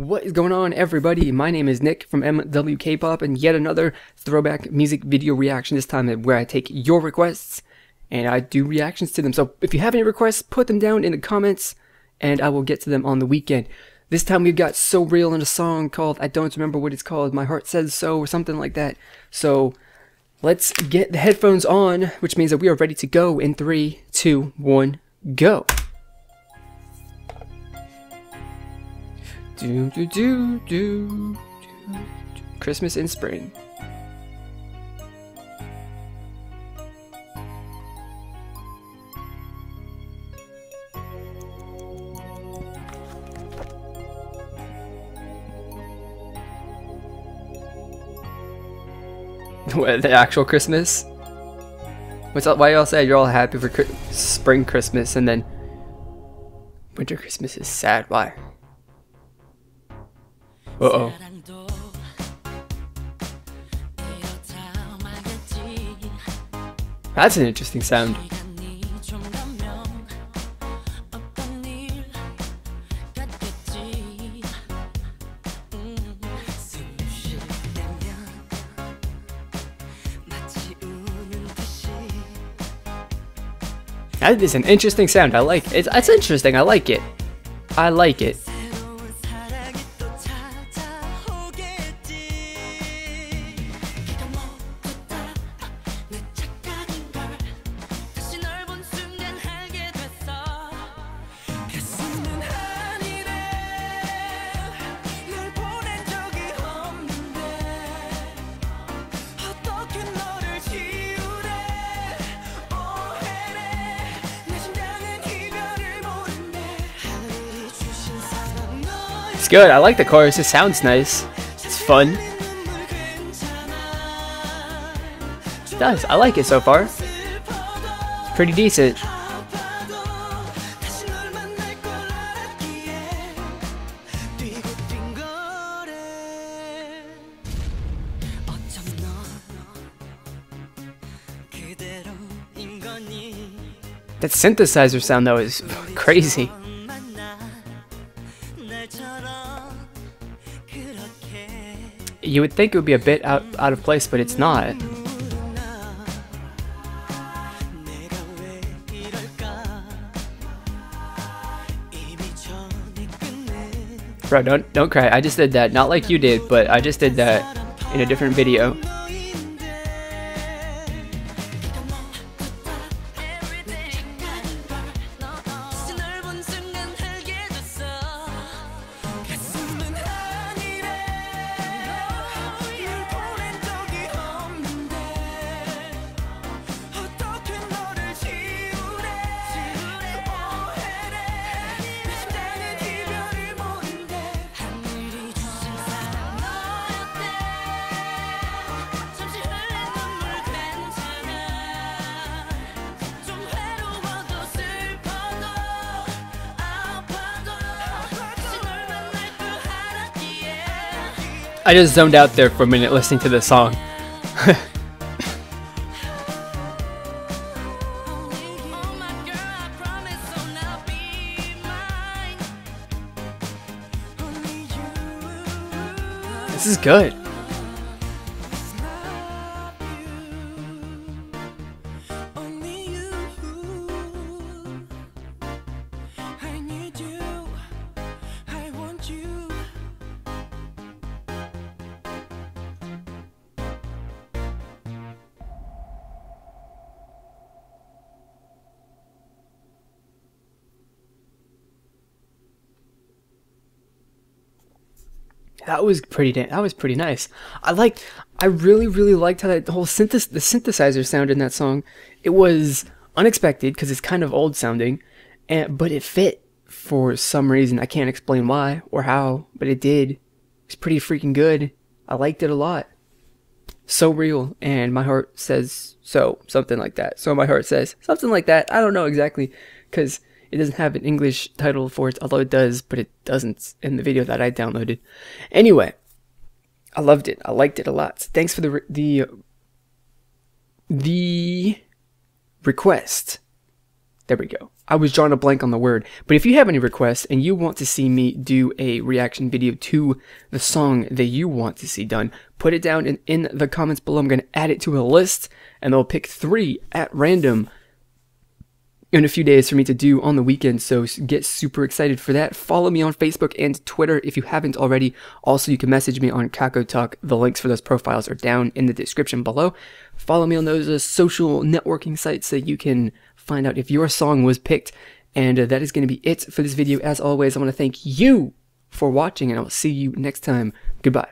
What is going on, everybody? My name is Nick from MWK-pop, and yet another throwback music video reaction, this time where I take your requests and I do reactions to them. So if you have any requests, put them down in the comments and I will get to them on the weekend. This time we've got SoReal in a song called, I don't remember what it's called, My Heart Says So or something like that. So let's get the headphones on, which means that we are ready to go in 3, 2, 1, go. Do do do do do. Christmas in spring. What, the actual Christmas? What's up? Why y'all say you're all happy for spring Christmas and then winter Christmas is sad? Why? Uh-oh. That's an interesting sound. That is an interesting sound. I like it. It's interesting. I like it. I like it. It's good. I like the chorus. It sounds nice. It's fun. It does. I like it so far. It's pretty decent. That synthesizer sound though is crazy. You would think it would be a bit out of place, but it's not. Bro, don't cry. I just did that. Not like you did, but I just did that in a different video. I just zoned out there for a minute listening to this song. This is good. That was pretty nice. I really liked how that whole the synthesizer sound in that song. It was unexpected because it's kind of old sounding, but it fit for some reason. I can't explain why or how, but it did. It's pretty freaking good. I liked it a lot. SoReal and My Heart Says So, something like that. So My Heart Says something like that. I don't know exactly because it doesn't have an English title for it, although it does, but it doesn't in the video that I downloaded. Anyway, I loved it. I liked it a lot. So thanks for the request. There we go. I was drawing a blank on the word. But if you have any requests and you want to see me do a reaction video to the song that you want to see done, put it down in the comments below. I'm going to add it to a list, and they'll pick 3 at random in a few days for me to do on the weekend, so get super excited for that. Follow me on Facebook and Twitter if you haven't already. Also, you can message me on KakaoTalk. The links for those profiles are down in the description below. Follow me on those social networking sites so you can find out if your song was picked. And that is going to be it for this video. As always, I want to thank you for watching, and I will see you next time. Goodbye.